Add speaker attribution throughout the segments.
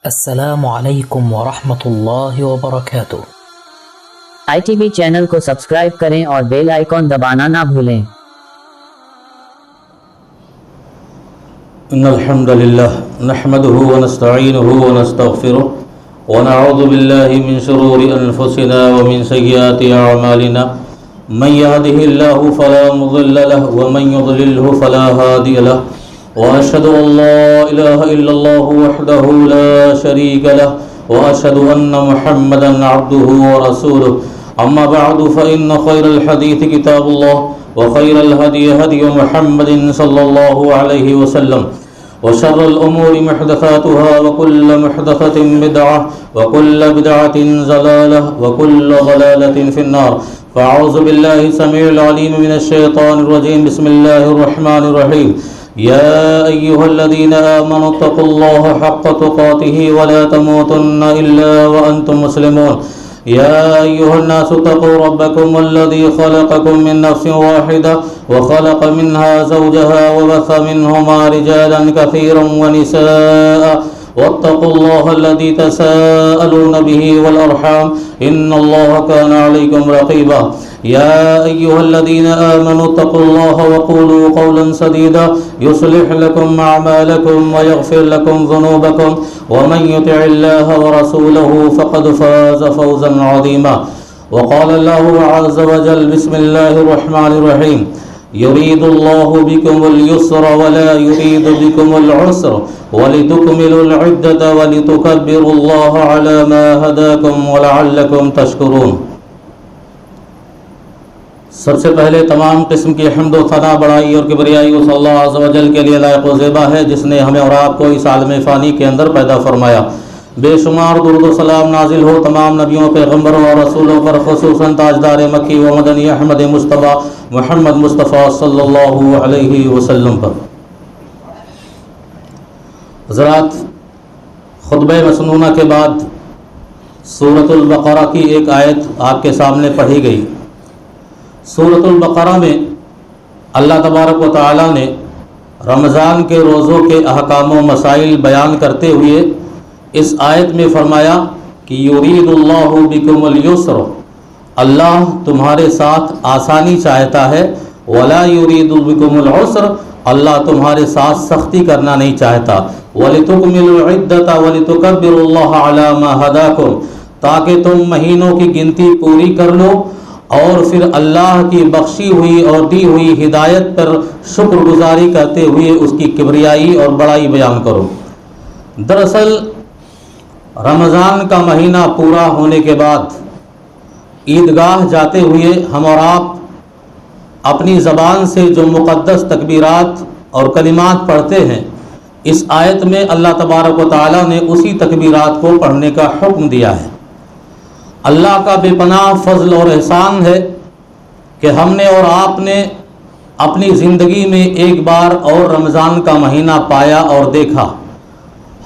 Speaker 1: السلام علیکم ورحمۃ اللہ وبرکاتہ۔
Speaker 2: ITV چینل کو سبسکرائب کریں اور بیل آئیکن دبانا نہ بھولیں۔
Speaker 3: ان الحمد للہ نحمده ونستعینه ونستغفره ونعوذ باللہ من شرور انفسنا ومن سیئات اعمالنا من يهده الله فلا مضل له ومن يضلله فلا هادي له واشهد ان لا اله الا الله وحده لا شريك له واشهد ان محمدا عبده ورسوله اما بعد فان خير الحديث كتاب الله وخير الهدي هدي محمد صلى الله عليه وسلم وشر الأمور محدثاتها وكل محدثة بدعة وكل بدعة ضلالة وكل ضلالة في النار فأعوذ بالله السميع العليم من الشيطان الرجيم بسم الله الرحمن الرحيم يا أيها الذين آمنوا اتقوا الله حق تقاته ولا تموتن إلا وأنتم مسلمون يا أيها الناس اتقوا ربكم الذي خلقكم من نفس واحدة وخلق منها زوجها وبث منهما رجالا كثيرا ونساء واتقوا الله الذي تساءلون به والأرحام إن الله كان عليكم رقيبا يا أيها الذين آمنوا اتقوا الله وقولوا قولا سديدا يصلح لكم أعمالكم ويغفر لكم ذنوبكم ومن يطع الله ورسوله فقد فاز فوزا عظيما وقال الله عز وجل بسم الله الرحمن الرحيم يريد الله بكم اليسر ولا يريد بكم العسر ولتكملوا العدة ولتكبروا الله على ما هداكم ولعلكم تشكرون۔ سب سے پہلے تمام قسم کی حمد و ثنا بڑائی اور کبریائی اس اللہ عز و جل کے لیے لائق و زیبا ہے جس نے ہمیں اور آپ کو اس عالم فانی کے اندر پیدا فرمایا۔ بے شمار درود و سلام نازل ہو تمام نبیوں پیغمبروں اور رسولوں پر، خصوصاً تاجدار مکی و مدنی احمد مصطفیٰ محمد مصطفیٰ صلی اللہ علیہ وسلم پر۔ حضرات، خطبہ مسنونہ کے بعد سورۃ البقرہ کی ایک آیت آپ کے سامنے پڑھی گئی۔ سورۃ البقرہ میں اللہ تبارک و تعالی نے رمضان کے روزوں کے احکام و مسائل بیان کرتے ہوئے اس آیت میں فرمایا کہ یرید اللہ بکم الیسر، اللہ تمہارے ساتھ آسانی چاہتا ہے، ولا یرید بکم العسر، اللہ تمہارے ساتھ سختی کرنا نہیں چاہتا، ولتکملوا العدۃ ولتکبروا اللہ علی ما ہداکم، تاکہ تم مہینوں کی گنتی پوری کر لو اور پھر اللہ کی بخشی ہوئی اور دی ہوئی ہدایت پر شکر گزاری کرتے ہوئے اس کی کبریائی اور بڑائی بیان کرو۔ دراصل رمضان کا مہینہ پورا ہونے کے بعد عیدگاہ جاتے ہوئے ہم اور آپ اپنی زبان سے جو مقدس تکبیرات اور کلمات پڑھتے ہیں، اس آیت میں اللہ تبارک و تعالی نے اسی تکبیرات کو پڑھنے کا حکم دیا ہے۔ اللہ کا بے پناہ فضل اور احسان ہے کہ ہم نے اور آپ نے اپنی زندگی میں ایک بار اور رمضان کا مہینہ پایا اور دیکھا۔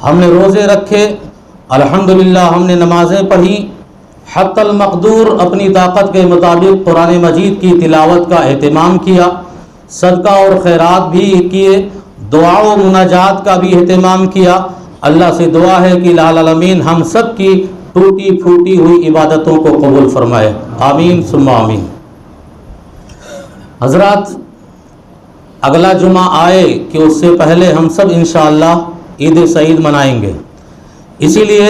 Speaker 3: ہم نے روزے رکھے، الحمدللہ ہم نے نمازیں پڑھی، حتی المقدور اپنی طاقت کے مطابق قرآن مجید کی تلاوت کا اہتمام کیا، صدقہ اور خیرات بھی کیے، دعا و مناجات کا بھی اہتمام کیا۔ اللہ سے دعا ہے کہ الہ العالمین ہم سب کی ٹوٹی پھوٹی ہوئی عبادتوں کو قبول فرمائے، آمین ثم آمین۔ حضرات، اگلا جمعہ آئے کہ اس سے پہلے ہم سب انشاءاللہ عید سعید منائیں گے، اسی لیے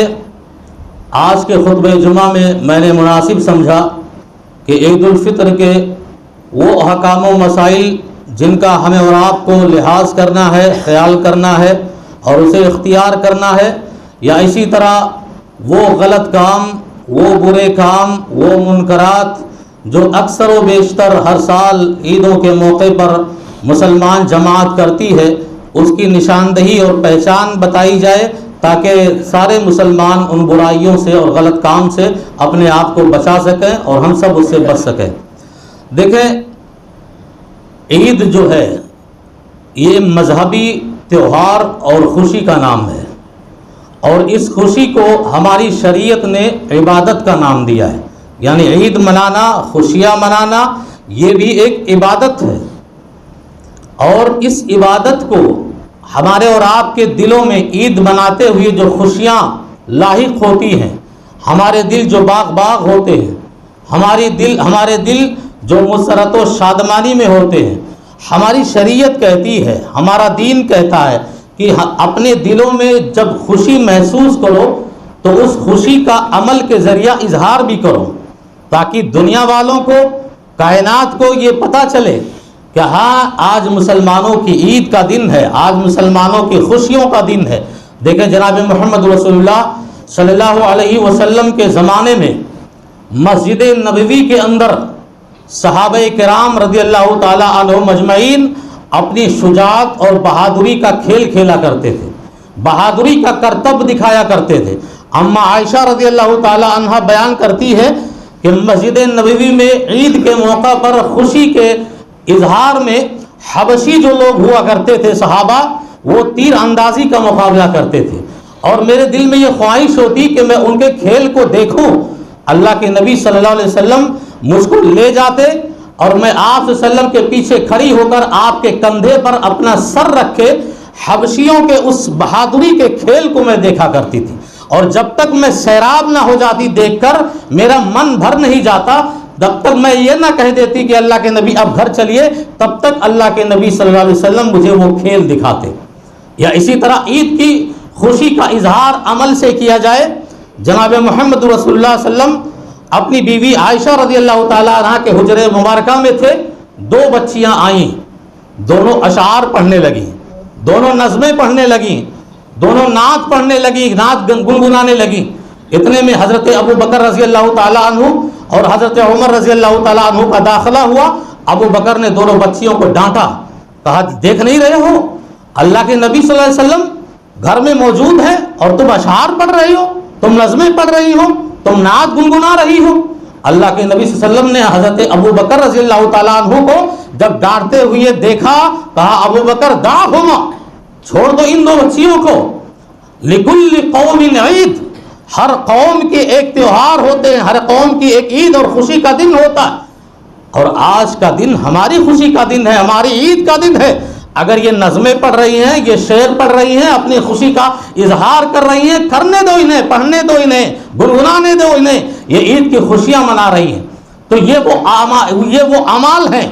Speaker 3: آج کے خطبہ جمعہ میں میں نے مناسب سمجھا کہ عید الفطر کے وہ احکام و مسائل جن کا ہمیں اور آپ کو لحاظ کرنا ہے، خیال کرنا ہے اور اسے اختیار کرنا ہے، یا اسی طرح وہ غلط کام، وہ برے کام، وہ منکرات جو اکثر و بیشتر ہر سال عیدوں کے موقع پر مسلمان جماعت کرتی ہے، اس کی نشاندہی اور پہچان بتائی جائے تاکہ سارے مسلمان ان برائیوں سے اور غلط کام سے اپنے آپ کو بچا سکیں اور ہم سب اس سے بچ سکیں۔ دیکھیں، عید جو ہے یہ مذہبی تہوار اور خوشی کا نام ہے، اور اس خوشی کو ہماری شریعت نے عبادت کا نام دیا ہے، یعنی عید منانا، خوشیاں منانا، یہ بھی ایک عبادت ہے، اور اس عبادت کو ہمارے اور آپ کے دلوں میں عید مناتے ہوئے جو خوشیاں لاحق ہوتی ہیں، ہمارے دل جو باغ باغ ہوتے ہیں، ہمارے دل جو مسرت و شادمانی میں ہوتے ہیں، ہماری شریعت کہتی ہے، ہمارا دین کہتا ہے کہ اپنے دلوں میں جب خوشی محسوس کرو تو اس خوشی کا عمل کے ذریعہ اظہار بھی کرو، تاکہ دنیا والوں کو، کائنات کو یہ پتہ چلے کہ ہاں آج مسلمانوں کی عید کا دن ہے، آج مسلمانوں کی خوشیوں کا دن ہے۔ دیکھیں جناب محمد رسول اللہ صلی اللہ علیہ وسلم کے زمانے میں مسجد نبوی کے اندر صحابہ کرام رضی اللہ تعالی عنہم مجمعین اپنی شجاعت اور بہادری کا کھیل کھیلا کرتے تھے، بہادری کا کرتب دکھایا کرتے تھے۔ اما عائشہ رضی اللہ تعالی عنہا بیان کرتی ہے کہ مسجد نبوی میں عید کے موقع پر خوشی کے اظہار میں حبشی جو لوگ ہوا کرتے تھے صحابہ، وہ تیر اندازی کا مقابلہ کرتے تھے، اور میرے دل میں یہ خواہش ہوتی کہ میں ان کے کھیل کو دیکھوں۔ اللہ کے نبی صلی اللہ علیہ وسلم مجھ کو لے جاتے اور میں آپ صلی اللہ علیہ وسلم کے پیچھے کھڑی ہو کر آپ کے کندھے پر اپنا سر رکھ کے حبشیوں کے اس بہادری کے کھیل کو میں دیکھا کرتی تھی، اور جب تک میں سیراب نہ ہو جاتی دیکھ کر میرا من بھر نہیں جاتا، جب تک میں یہ نہ کہہ دیتی کہ اللہ کے نبی اب گھر چلیے، تب تک اللہ کے نبی صلی اللہ علیہ وسلم مجھے وہ کھیل دکھاتے۔ یا اسی طرح عید کی خوشی کا اظہار عمل سے کیا جائے۔ جناب محمد رسول اللہ صلی اللہ علیہ وسلم اپنی بیوی عائشہ رضی اللہ تعالیٰ عنہ کے حجرے مبارکہ میں تھے، دو بچیاں آئیں، دونوں اشعار پڑھنے لگیں، دونوں نظمیں پڑھنے لگیں، دونوں نعت پڑھنے لگیں، نعت گنگنانے لگیں۔ اتنے میں حضرت ابو بکر رضی اللہ تعالیٰ عنہ اور حضرت عمر رضی اللہ تعالیٰ عنہ کا داخلہ ہوا۔ ابو بکر نے دونوں بچیوں کو ڈانٹا، کہا دیکھ نہیں رہے ہو اللہ کے نبی صلی اللہ علیہ وسلم گھر میں موجود ہے اور تم اشعار پڑھ رہی ہو، تم نظمیں پڑھ رہی ہو، تم نعت گنگنا رہی ہو۔ اللہ کے نبی صلی اللہ علیہ وسلم نے حضرت ابو بکر رضی اللہ تعالیٰ عنہ کو جب ڈانٹتے ہوئے دیکھا، کہا ابو بکر دعہما، چھوڑ دو ان دو بچیوں کو، لکل قوم عید، ہر قوم کے ایک تہوار ہوتے ہیں، ہر قوم کی ایک عید اور خوشی کا دن ہوتا ہے، اور آج کا دن ہماری خوشی کا دن ہے، ہماری عید کا دن ہے۔ اگر یہ نظمیں پڑھ رہی ہیں، یہ شعر پڑھ رہی ہیں، اپنی خوشی کا اظہار کر رہی ہیں، کرنے دو انہیں، پڑھنے دو انہیں، گنگنانے دو انہیں، یہ عید کی خوشیاں منا رہی ہیں۔ تو یہ وہ اعمال ہیں،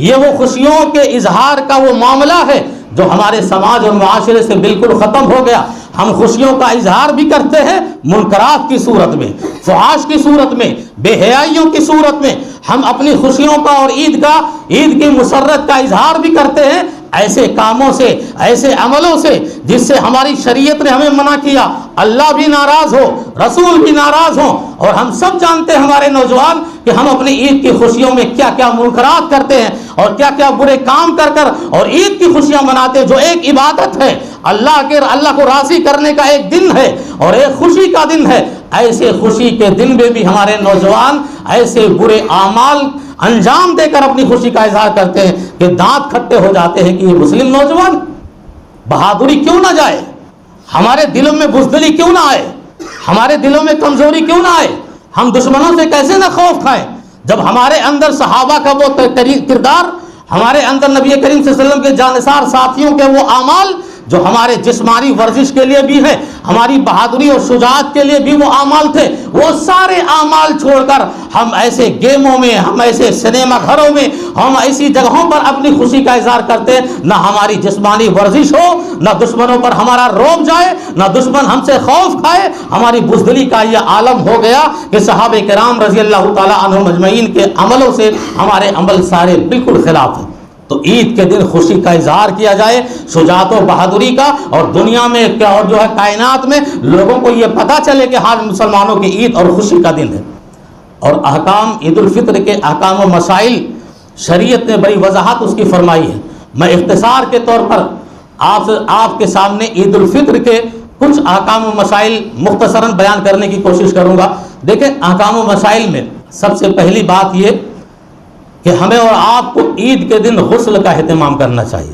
Speaker 3: یہ وہ خوشیوں کے اظہار کا وہ معاملہ ہے جو ہمارے سماج اور معاشرے سے بالکل ختم ہو گیا۔ ہم خوشیوں کا اظہار بھی کرتے ہیں منکرات کی صورت میں، فحش کی صورت میں، بے حیائیوں کی صورت میں۔ ہم اپنی خوشیوں کا اور عید کی مسرت کا اظہار بھی کرتے ہیں ایسے کاموں سے، ایسے عملوں سے جس سے ہماری شریعت نے ہمیں منع کیا۔ اللہ بھی ناراض ہو، رسول بھی ناراض ہوں، اور ہم سب جانتے ہیں ہمارے نوجوان کہ ہم اپنی عید کی خوشیوں میں کیا کیا منکرات کرتے ہیں اور کیا کیا برے کام کر کر اور عید کی خوشیاں مناتے، جو ایک عبادت ہے، اللہ کو راضی کرنے کا ایک دن ہے اور ایک خوشی کا دن ہے۔ ایسے خوشی کے دن میں بھی ہمارے نوجوان ایسے برے اعمال انجام دے کر اپنی خوشی کا اظہار کرتے ہیں کہ دانت کھٹے ہو جاتے ہیں کہ یہ مسلم نوجوان بہادری کیوں نہ جائے، ہمارے دلوں میں بزدلی کیوں نہ آئے، ہمارے دلوں میں کمزوری کیوں نہ آئے، ہم دشمنوں سے کیسے نہ خوف کھائیں جب ہمارے اندر صحابہ کا وہ کردار، ہمارے اندر نبی کریم صلی اللہ علیہ وسلم کے جانثار ساتھیوں کے وہ اعمال جو ہمارے جسمانی ورزش کے لیے بھی ہے، ہماری بہادری اور شجاعت کے لیے بھی وہ اعمال تھے، وہ سارے اعمال چھوڑ کر ہم ایسے گیموں میں، ہم ایسے سنیما گھروں میں، ہم ایسی جگہوں پر اپنی خوشی کا اظہار کرتے ہیں۔ نہ ہماری جسمانی ورزش ہو، نہ دشمنوں پر ہمارا روب جائے، نہ دشمن ہم سے خوف کھائے۔ ہماری بزدلی کا یہ عالم ہو گیا کہ صحابہ کرام رضی اللہ تعالیٰ عنہم اجمعین کے عملوں سے ہمارے عمل سارے بالکل خلاف ہیں۔ تو عید کے دن خوشی کا اظہار کیا جائے، شجاعت و بہادری کا، اور دنیا میں اور جو ہے کائنات میں لوگوں کو یہ پتہ چلے کہ ہاں مسلمانوں کی عید اور خوشی کا دن ہے۔ اور احکام عید الفطر کے احکام و مسائل شریعت نے بڑی وضاحت اس کی فرمائی ہے۔ میں اختصار کے طور پر آپ کے سامنے عید الفطر کے کچھ احکام و مسائل مختصراً بیان کرنے کی کوشش کروں گا۔ دیکھیں، احکام و مسائل میں سب سے پہلی بات یہ کہ ہمیں اور آپ کو عید کے دن غسل کا اہتمام کرنا چاہیے۔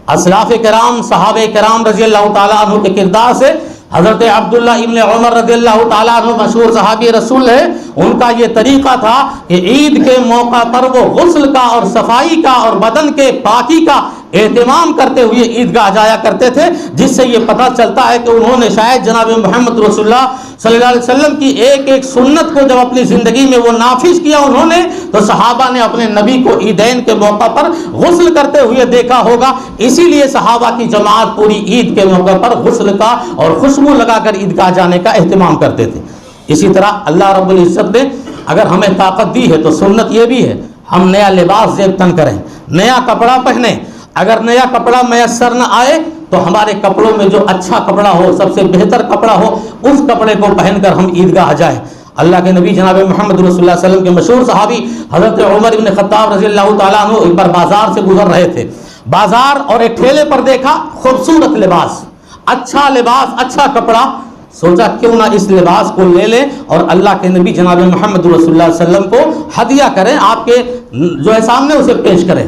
Speaker 3: اسلاف کرام، صحابہ کرام رضی اللہ تعالیٰ عنہ کے کردار سے حضرت عبداللہ ابن عمر رضی اللہ تعالیٰ عنہ مشہور صحابی رسول ہے، ان کا یہ طریقہ تھا کہ عید کے موقع پر وہ غسل کا اور صفائی کا اور بدن کے پاکی کا اہتمام کرتے ہوئے عیدگاہ جایا کرتے تھے، جس سے یہ پتہ چلتا ہے کہ انہوں نے شاید جناب محمد رسول اللہ صلی اللہ علیہ وسلم کی ایک ایک سنت کو جب اپنی زندگی میں وہ نافذ کیا انہوں نے، تو صحابہ نے اپنے نبی کو عیدین کے موقع پر غسل کرتے ہوئے دیکھا ہوگا، اسی لیے صحابہ کی جماعت پوری عید کے موقع پر غسل کا اور خوشبو لگا کر عیدگاہ جانے کا اہتمام کرتے تھے۔ اسی طرح اللہ رب العزت نے اگر ہمیں طاقت دی ہے تو سنت یہ بھی ہے ہم نیا لباس زیب تن کریں، نیا کپڑا پہنیں۔ اگر نیا کپڑا میسر نہ آئے تو ہمارے کپڑوں میں جو اچھا کپڑا ہو، سب سے بہتر کپڑا ہو، اس کپڑے کو پہن کر ہم عیدگاہ جائیں۔ اللہ کے نبی جناب محمد رسول اللہ صلی اللہ علیہ وسلم کے مشہور صحابی حضرت عمر بن خطاب رضی اللہ تعالیٰ عنہ ایک بار بازار سے گزر رہے تھے، بازار اور ایک ٹھیلے پر دیکھا خوبصورت لباس، اچھا کپڑا، سوچا کیوں نہ اس لباس کو لے لیں اور اللہ کے نبی جناب محمد رسول اللہ صلی اللہ علیہ وسلم کو ہدیہ کریں، آپ کے جو ہے سامنے اسے پیش کریں۔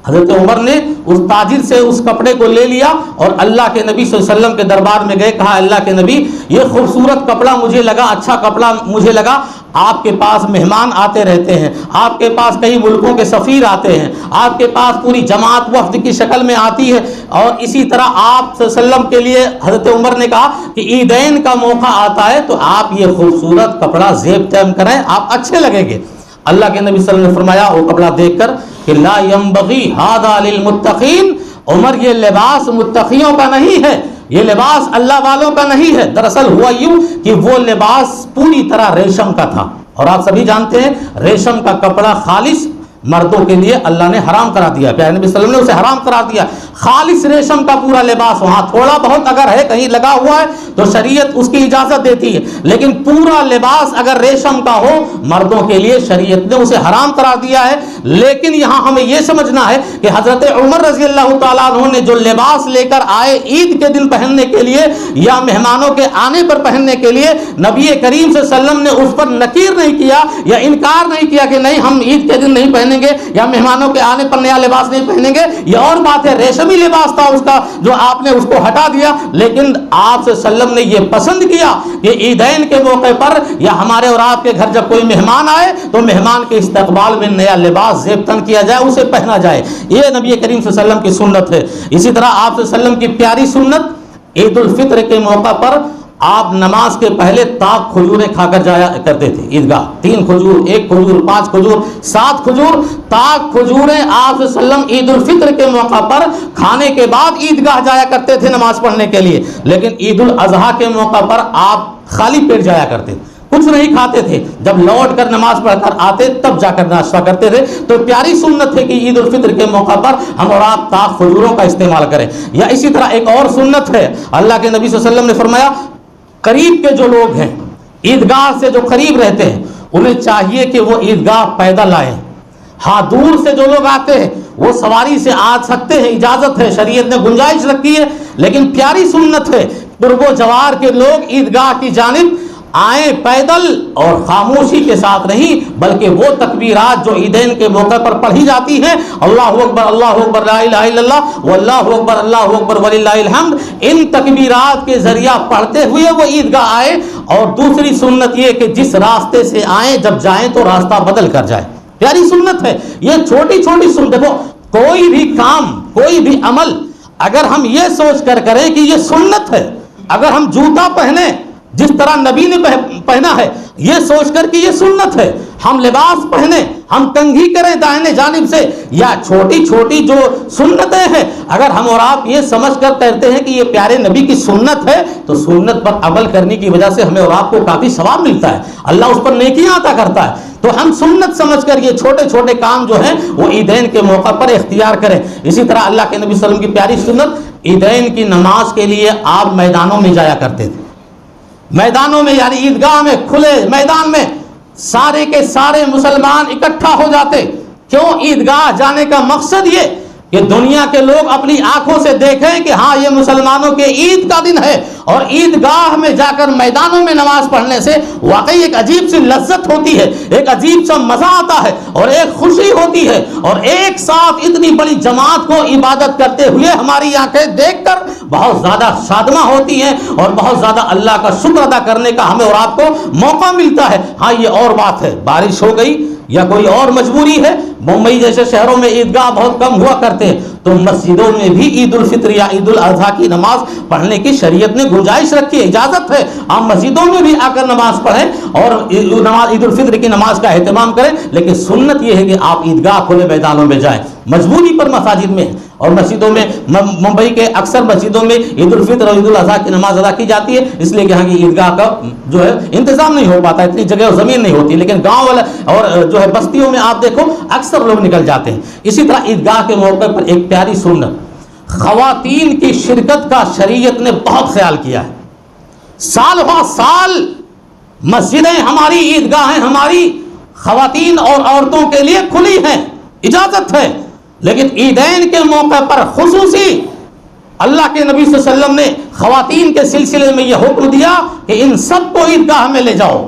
Speaker 3: حضرت عمر نے اس تاجر سے اس کپڑے کو لے لیا اور اللہ کے نبی صلی اللہ علیہ وسلم کے دربار میں گئے، کہا اللہ کے نبی یہ خوبصورت کپڑا مجھے لگا، اچھا کپڑا مجھے لگا، آپ کے پاس مہمان آتے رہتے ہیں، آپ کے پاس کئی ملکوں کے سفیر آتے ہیں، آپ کے پاس پوری جماعت وفد کی شکل میں آتی ہے، اور اسی طرح آپ صلی اللہ علیہ وسلم کے لیے حضرت عمر نے کہا کہ عیدین کا موقع آتا ہے تو آپ یہ خوبصورت کپڑا زیب تن کریں، آپ اچھے لگیں گے۔ اللہ کے نبی صلی اللہ علیہ وسلم نے فرمایا وہ کپڑا دیکھ کر کہ لا ينبغي هذا للمتقین، عمر یہ لباس متقیوں کا نہیں ہے، یہ لباس اللہ والوں کا نہیں ہے۔ دراصل ہوا یوں کہ وہ لباس پوری طرح ریشم کا تھا، اور آپ سبھی جانتے ہیں ریشم کا کپڑا خالص مردوں کے لیے اللہ نے حرام کرا دیا، پیارے نبی صلی اللہ علیہ وسلم نے اسے حرام کرا دیا۔ خالص ریشم کا پورا لباس، وہاں تھوڑا بہت اگر ہے کہیں لگا ہوا ہے تو شریعت اس کی اجازت دیتی ہے، لیکن پورا لباس اگر ریشم کا ہو مردوں کے لیے شریعت نے اسے حرام کرا دیا ہے۔ لیکن یہاں ہمیں یہ سمجھنا ہے کہ حضرت عمر رضی اللہ تعالیٰ عنہ نے جو لباس لے کر آئے عید کے دن پہننے کے لیے یا مہمانوں کے آنے پر پہننے کے لیے، نبی کریم صلی اللہ علیہ وسلم نے اس پر نکیر نہیں کیا یا انکار نہیں کیا کہ نہیں ہم عید کے دن نہیں پہنیں گے یا مہمانوں کے آنے پر نیا لباس نہیں پہنیں گے، یہ اور بات ہے، ریشمی لباس تھا اس کا جو آپ نے اس کو ہٹا دیا۔ لیکن آپ صلی اللہ علیہ وسلم نے یہ پسند کیا کہ عیدین کے موقع پر یا ہمارے اور آپ کے گھر جب کوئی مہمان آئے تو مہمان کے استقبال میں نیا لباس زیب تن کیا جائے، اسے پہنا جائے، یہ نبی کریم صلی اللہ علیہ وسلم کی سنت ہے۔ اسی طرح آپ صلی اللہ علیہ وسلم کی پیاری سنت عید الفطر کے موقع پر آپ نماز کے پہلے تاک کھجوریں کھا کر جایا کرتے تھے عیدگاہ، 3 کھجور، 1 کھجور، 5 کھجور، 7 کھجور، تاک کھجوریں آپ صلی اللہ علیہ وسلم عید الفطر کے موقع پر کھانے کے بعد عیدگاہ جایا کرتے تھے نماز پڑھنے کے لیے۔ لیکن عید الاضحیٰ کے موقع پر آپ خالی پیٹ جایا کرتے تھے، کچھ نہیں کھاتے تھے، جب لوٹ کر نماز پڑھ کر آتے تب جا کر ناشتہ کرتے تھے۔ تو پیاری سنت ہے کہ عید الفطر کے موقع پر ہم اور آپ تاک کھجوروں کا استعمال کریں۔ یا اسی طرح ایک اور سنت ہے، اللہ کے نبی صلی اللہ علیہ وسلم نے فرمایا قریب کے جو لوگ ہیں، عیدگاہ سے جو قریب رہتے ہیں، انہیں چاہیے کہ وہ عیدگاہ پیدل آئیں۔ ہاں دور سے جو لوگ آتے ہیں وہ سواری سے آ سکتے ہیں، اجازت ہے، شریعت نے گنجائش رکھی ہے، لیکن پیاری سنت ہے قرب و جوار کے لوگ عیدگاہ کی جانب آئیں پیدل، اور خاموشی کے ساتھ نہیں بلکہ وہ تکبیرات جو عیدین کے موقع پر پڑھی جاتی ہیں، اللہ اکبر لا الہ الا اللہ واللہ اکبر وللہ الحمد، ان تکبیرات کے ذریعہ پڑھتے ہوئے وہ عیدگاہ آئے۔ اور دوسری سنت یہ کہ جس راستے سے آئیں جب جائیں تو راستہ بدل کر جائیں، پیاری سنت ہے۔ یہ چھوٹی چھوٹی سنت، دیکھو کوئی بھی کام، کوئی بھی عمل اگر ہم یہ سوچ کر کریں کہ یہ سنت ہے، اگر ہم جوتا پہنیں جس طرح نبی نے پہنا ہے یہ سوچ کر کہ یہ سنت ہے، ہم لباس پہنیں، ہم کنگھی کریں دائیں جانب سے، یا چھوٹی چھوٹی جو سنتیں ہیں اگر ہم اور آپ یہ سمجھ کر کرتے ہیں کہ یہ پیارے نبی کی سنت ہے تو سنت پر عمل کرنے کی وجہ سے ہمیں اور آپ کو کافی ثواب ملتا ہے، اللہ اس پر نیکیاں عطا کرتا ہے۔ تو ہم سنت سمجھ کر یہ چھوٹے چھوٹے کام جو ہیں وہ عیدین کے موقع پر اختیار کریں۔ اسی طرح اللہ کے نبی صلی اللہ علیہ وسلم کی پیاری سنت، عیدین کی نماز کے لیے آپ میدانوں میں جایا کرتے تھے، میدانوں میں یعنی عیدگاہ میں، کھلے میدان میں سارے کے سارے مسلمان اکٹھا ہو جاتے۔ کیوں عیدگاہ جانے کا مقصد یہ کہ دنیا کے لوگ اپنی آنکھوں سے دیکھیں کہ ہاں یہ مسلمانوں کے عید کا دن ہے، اور عیدگاہ میں جا کر میدانوں میں نماز پڑھنے سے واقعی ایک عجیب سی لذت ہوتی ہے، ایک عجیب سا مزہ آتا ہے اور ایک خوشی ہوتی ہے، اور ایک ساتھ اتنی بڑی جماعت کو عبادت کرتے ہوئے ہماری آنکھیں دیکھ کر بہت زیادہ شادماں ہوتی ہیں اور بہت زیادہ اللہ کا شکر ادا کرنے کا ہمیں اور آپ کو موقع ملتا ہے۔ ہاں یہ اور بات ہے، بارش ہو گئی، یا کوئی اور مجبوری ہے، ممبئی جیسے شہروں میں عیدگاہ بہت کم ہوا کرتے ہیں، تو مسجدوں میں بھی عید الفطر یا عید الاضحیٰ کی نماز پڑھنے کی شریعت نے گنجائش رکھی ہے، اجازت ہے، آپ مسجدوں میں بھی آ کر نماز پڑھیں اور عید الفطر کی نماز کا اہتمام کریں، لیکن سنت یہ ہے کہ آپ عیدگاہ کھلے میدانوں میں جائیں، مجبوری پر مساجد میں اور مسجدوں میں، ممبئی کے اکثر مسجدوں میں عید الفطر اور عید الاضحیٰ کی نماز ادا کی جاتی ہے، اس لیے کہ یہاں کی عیدگاہ کا جو ہے انتظام نہیں ہو پاتا، اتنی جگہ اور زمین نہیں ہوتی، لیکن گاؤں والا اور جو ہے بستیوں میں آپ دیکھو اکثر لوگ نکل جاتے ہیں۔ اسی طرح عیدگاہ کے موقع پر ایک پیاری سنت، خواتین کی شرکت کا شریعت نے بہت خیال کیا ہے۔ سال ہوا سال مسجدیں ہماری، عیدگاہیں ہماری خواتین اور عورتوں کے لیے کھلی ہیں، اجازت ہے، لیکن عیدین کے موقع پر خصوصی اللہ کے نبی صلی اللہ علیہ وسلم نے خواتین کے سلسلے میں یہ حکم دیا کہ ان سب کو عیدگاہ میں لے جاؤ۔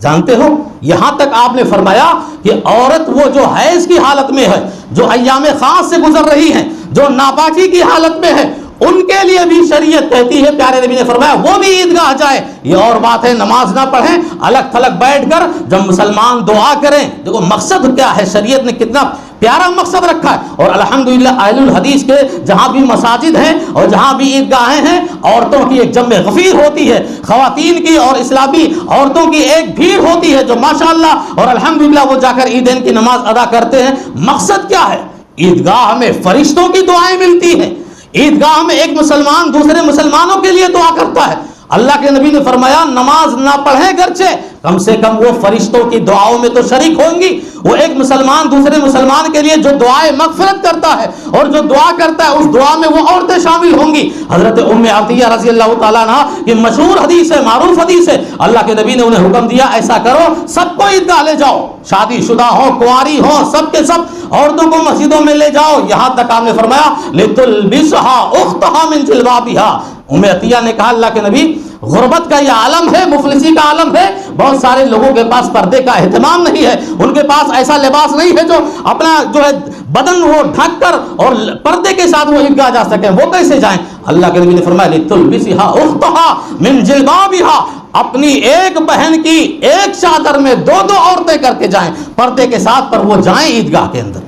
Speaker 3: جانتے ہو یہاں تک آپ نے فرمایا کہ عورت وہ جو حیض کی حالت میں ہے، جو ایام خاص سے گزر رہی ہیں، جو ناپاکی کی حالت میں ہے، ان کے لیے بھی شریعت کہتی ہے، پیارے نبی نے فرمایا وہ بھی عیدگاہ جائے۔ یہ اور بات ہے نماز نہ پڑھیں، الگ تھلگ بیٹھ کر جب مسلمان دعا کریں، دیکھو مقصد کیا ہے، شریعت نے کتنا پیارا مقصد رکھا ہے۔ اور الحمدللہ اہل الحدیث کے جہاں بھی مساجد ہیں اور جہاں بھی عیدگاہیں ہیں، عورتوں کی ایک جمع غفیر ہوتی ہے، خواتین کی اور اسلامی عورتوں کی ایک بھیڑ ہوتی ہے جو ماشاءاللہ اور الحمدللہ وہ جا کر عیدین کی نماز ادا کرتے ہیں۔ مقصد کیا ہے؟ عیدگاہ میں فرشتوں کی دعائیں ملتی ہیں، عیدگاہ میں ایک مسلمان دوسرے مسلمانوں کے لیے دعا کرتا ہے۔ اللہ کے نبی نے فرمایا نماز نہ پڑھیں گرچہ کم سے کم وہ فرشتوں کی دعاؤں میں تو شریک ہوں گی۔ وہ ایک مسلمان دوسرے مسلمان کے لیے جو دعائے مغفرت کرتا ہے اور جو دعا کرتا ہے اس دعا میں وہ عورتیں شامل ہوں گی۔ حضرت ام عطیہ رضی اللہ تعالیٰ عنہ کی مشہور حدیث ہے، معروف حدیث ہے، اللہ کے نبی نے انہیں حکم دیا ایسا کرو سب کو عیدگاہ لے جاؤ، شادی شدہ ہو کنواری ہو سب کے سب عورتوں کو مسجدوں میں لے جاؤ، یہاں تک آپ نے فرمایا لِتُلْبِسْهَا أُخْتَهَا مِنْ جِلْبَابِهَا۔ ام عطیہ نے کہا اللہ کے نبی غربت کا یہ عالم ہے، مفلسی کا عالم ہے، بہت سارے لوگوں کے پاس پردے کا اہتمام نہیں ہے، ان کے پاس ایسا لباس نہیں ہے جو اپنا جو ہے بدن وہ ڈھک کر اور پردے کے ساتھ وہ عیدگاہ جا سکیں، وہ کیسے جائیں؟ اللہ کے نبی نے فرمایا لِتُلْبِسْهَا أُخْتَهَا مِنْ جِلْبَابِهَا، اپنی ایک بہن کی ایک چادر میں دو دو عورتیں کر کے جائیں، پردے کے ساتھ پر وہ جائیں عیدگاہ کے اندر۔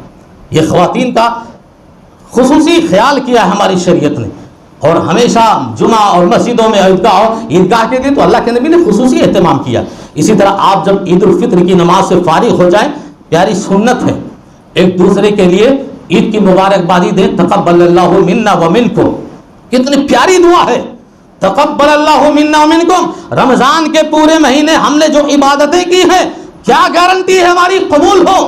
Speaker 3: یہ خواتین کا خصوصی خیال کیا ہے ہماری شریعت نے، اور ہمیشہ جمعہ اور مسجدوں میں عیدگاہ کے لیے تو اللہ کے نبی نے خصوصی اہتمام کیا۔ اسی طرح آپ جب عید الفطر کی نماز سے فارغ ہو جائیں، پیاری سنت ہے ایک دوسرے کے لیے عید کی مبارکبادی دیں، تقبل اللہ منا ومنکم، کتنی پیاری دعا ہے، تقبل اللہ منا ومنکم۔ رمضان کے پورے مہینے ہم نے جو عبادتیں کی ہیں کیا گارنٹی ہے ہماری قبول ہو؟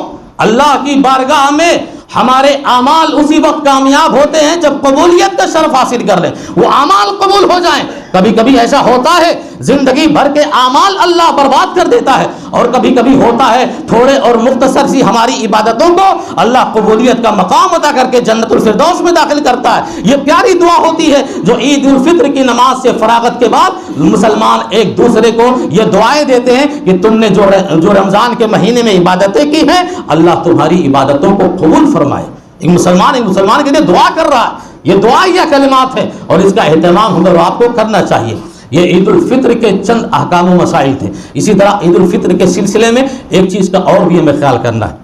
Speaker 3: اللہ کی بارگاہ میں ہمارے اعمال اسی وقت کامیاب ہوتے ہیں جب قبولیت کا شرف حاصل کر لیں، وہ اعمال قبول ہو جائیں۔ کبھی کبھی ایسا ہوتا ہے زندگی بھر کے اعمال اللہ برباد کر دیتا ہے، اور کبھی کبھی ہوتا ہے تھوڑے اور مختصر سی ہماری عبادتوں کو اللہ قبولیت کا مقام عطا کر کے جنت الفردوس میں داخل کرتا ہے۔ یہ پیاری دعا ہوتی ہے جو عید الفطر کی نماز سے فراغت کے بعد مسلمان ایک دوسرے کو یہ دعائیں دیتے ہیں کہ تم نے جو رمضان کے مہینے میں عبادتیں کی ہیں اللہ تمہاری عبادتوں کو قبول فرمائے۔ ایک مسلمان کے لیے دعا کر رہا ہے، یہ دعا یا کلمات ہے، اور اس کا اہتمام ہم اور آپ کو کرنا چاہیے۔ یہ عید الفطر کے چند احکام و مسائل تھے۔ اسی طرح عید الفطر کے سلسلے میں ایک چیز کا اور بھی ہمیں خیال کرنا ہے،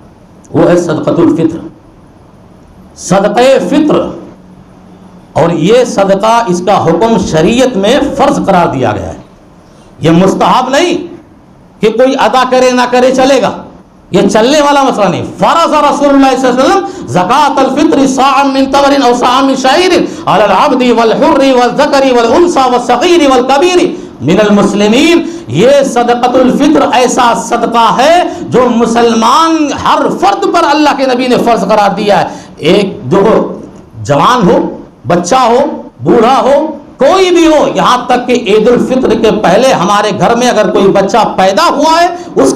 Speaker 3: وہ ہے صدقۃ الفطر، صدقہ فطر۔ اور یہ صدقہ اس کا حکم شریعت میں فرض قرار دیا گیا ہے، یہ مستحب نہیں کہ کوئی ادا کرے نہ کرے چلے گا، یہ چلنے والا مسئلہ نہیں۔ فرض رسول اللہ صلی اللہ علیہ وسلم زکات الفطر صاع من تمر او صاع من شعیر علی العبد والحر والذکر والانثى والصغیر والکبیر من المسلمین۔ یہ صدقۃ الفطر ایسا صدقہ ہے جو مسلمان ہر فرد پر اللہ کے نبی نے فرض قرار دیا ہے، ایک جو جوان ہو، بچہ ہو، بوڑھا ہو، کوئی بھی ہو، یہاں تک کہ عید الفطر کے پہلے ہمارے گھر میں اگر کوئی بچہ پیدا ہوا ہے اس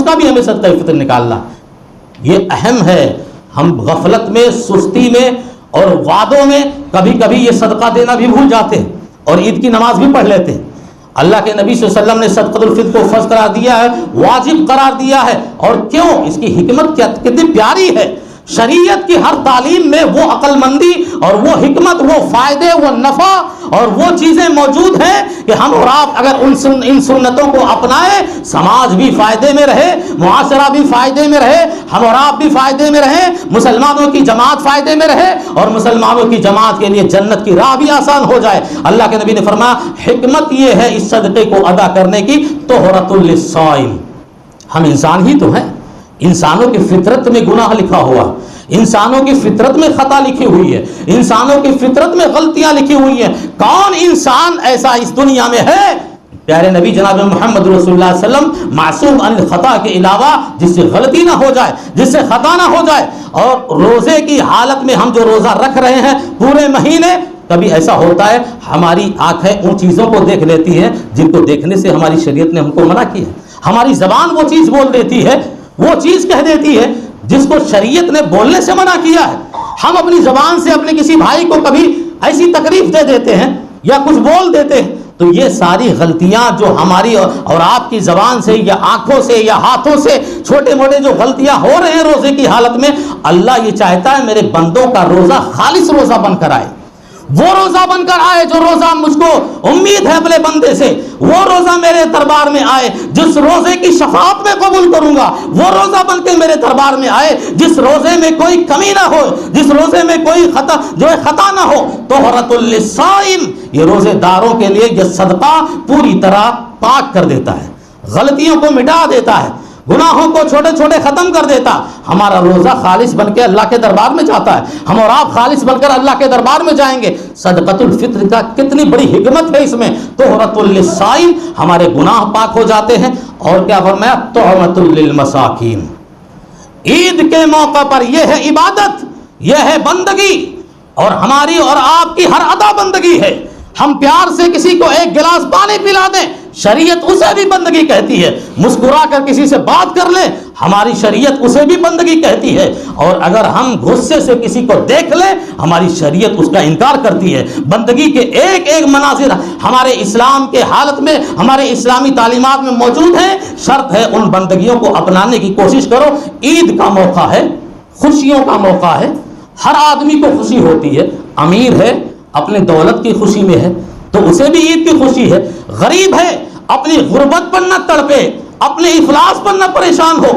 Speaker 3: کا بھی ہمیں صدقہ فطر نکالنا۔ یہ اہم ہے، ہم غفلت میں، سستی میں اور وعدوں میں کبھی کبھی یہ صدقہ دینا بھی بھول جاتے ہیں اور عید کی نماز بھی پڑھ لیتے ہیں۔ اللہ کے نبی صلی اللہ علیہ وسلم نے صدقۃ الفطر کو فرض قرار دیا ہے، واجب قرار دیا ہے، اور کیوں؟ اس کی حکمت کتنی پیاری ہے۔ شریعت کی ہر تعلیم میں وہ عقل مندی اور وہ حکمت، وہ فائدے، وہ نفع اور وہ چیزیں موجود ہیں کہ ہم اور آپ اگر ان سنتوں کو اپنائیں، سماج بھی فائدے میں رہے، معاشرہ بھی فائدے میں رہے، ہم اور آپ بھی فائدے میں رہے، مسلمانوں کی جماعت فائدے میں رہے، اور مسلمانوں کی جماعت کے لیے جنت کی راہ بھی آسان ہو جائے۔ اللہ کے نبی نے فرمایا حکمت یہ ہے اس صدقے کو ادا کرنے کی، طہرۃ للصائم۔ ہم انسان ہی تو ہیں، انسانوں کی فطرت میں گناہ لکھا ہوا، انسانوں کی فطرت میں خطا لکھی ہوئی ہے، انسانوں کی فطرت میں غلطیاں لکھی ہوئی ہیں۔ کون انسان ایسا اس دنیا میں ہے، پیارے نبی جناب محمد رسول اللہ صلی اللہ علیہ وسلم، معصوم عن الخطا کے علاوہ، جس سے غلطی نہ ہو جائے، جس سے خطا نہ ہو جائے؟ اور روزے کی حالت میں ہم جو روزہ رکھ رہے ہیں پورے مہینے، کبھی ایسا ہوتا ہے ہماری آنکھیں ان چیزوں کو دیکھ لیتی ہیں جن کو دیکھنے سے ہماری شریعت نے ہم کو منع کیا ہے، ہماری زبان وہ چیز بول دیتی ہے، وہ چیز کہہ دیتی ہے جس کو شریعت نے بولنے سے منع کیا ہے۔ ہم اپنی زبان سے اپنے کسی بھائی کو کبھی ایسی تکلیف دے دیتے ہیں یا کچھ بول دیتے ہیں، تو یہ ساری غلطیاں جو ہماری اور آپ کی زبان سے یا آنکھوں سے یا ہاتھوں سے چھوٹے موٹے جو غلطیاں ہو رہے ہیں روزے کی حالت میں، اللہ یہ چاہتا ہے میرے بندوں کا روزہ خالص روزہ بن کر آئے، وہ روزہ بن کر آئے جو روزہ مجھ کو امید ہے اپنے بندے سے، وہ روزہ میرے دربار میں آئے جس روزے کی شفاعت میں قبول کروں گا، وہ روزہ بن کے میرے دربار میں آئے جس روزے میں کوئی کمی نہ ہو، جس روزے میں کوئی خطا نہ ہو۔ طہرۃ للصائم، یہ روزے داروں کے لیے یہ صدقہ پوری طرح پاک کر دیتا ہے، غلطیوں کو مٹا دیتا ہے، گناہوں کو چھوٹے چھوٹے ختم کر دیتا۔ ہمارا روزہ خالص بن کے اللہ کے دربار میں جاتا ہے، ہم اور آپ خالص بن کر اللہ کے دربار میں جائیں گے۔ صدقۃ الفطر کا کتنی بڑی حکمت ہے اس میں، طہرۃ للصائم، ہمارے گناہ پاک ہو جاتے ہیں۔ اور کیا فرمایا؟ طعمۃ للمساکین، عید کے موقع پر یہ ہے عبادت، یہ ہے بندگی، اور ہماری اور آپ کی ہر ادا بندگی ہے۔ ہم پیار سے کسی کو ایک گلاس پانی پلا دیں، شریعت اسے بھی بندگی کہتی ہے۔ مسکرا کر کسی سے بات کر لیں، ہماری شریعت اسے بھی بندگی کہتی ہے۔ اور اگر ہم غصے سے کسی کو دیکھ لیں، ہماری شریعت اس کا انکار کرتی ہے۔ بندگی کے ایک ایک مناظر ہمارے اسلام کے حالت میں، ہمارے اسلامی تعلیمات میں موجود ہیں۔ شرط ہے ان بندگیوں کو اپنانے کی کوشش کرو۔ عید کا موقع ہے، خوشیوں کا موقع ہے، ہر آدمی کو خوشی ہوتی ہے۔ امیر ہے، اپنے دولت کی خوشی میں ہے تو اسے بھی عید کی خوشی ہے۔ غریب ہے، اپنی غربت پر نہ تڑپے، اپنے افلاس پر نہ پریشان ہو،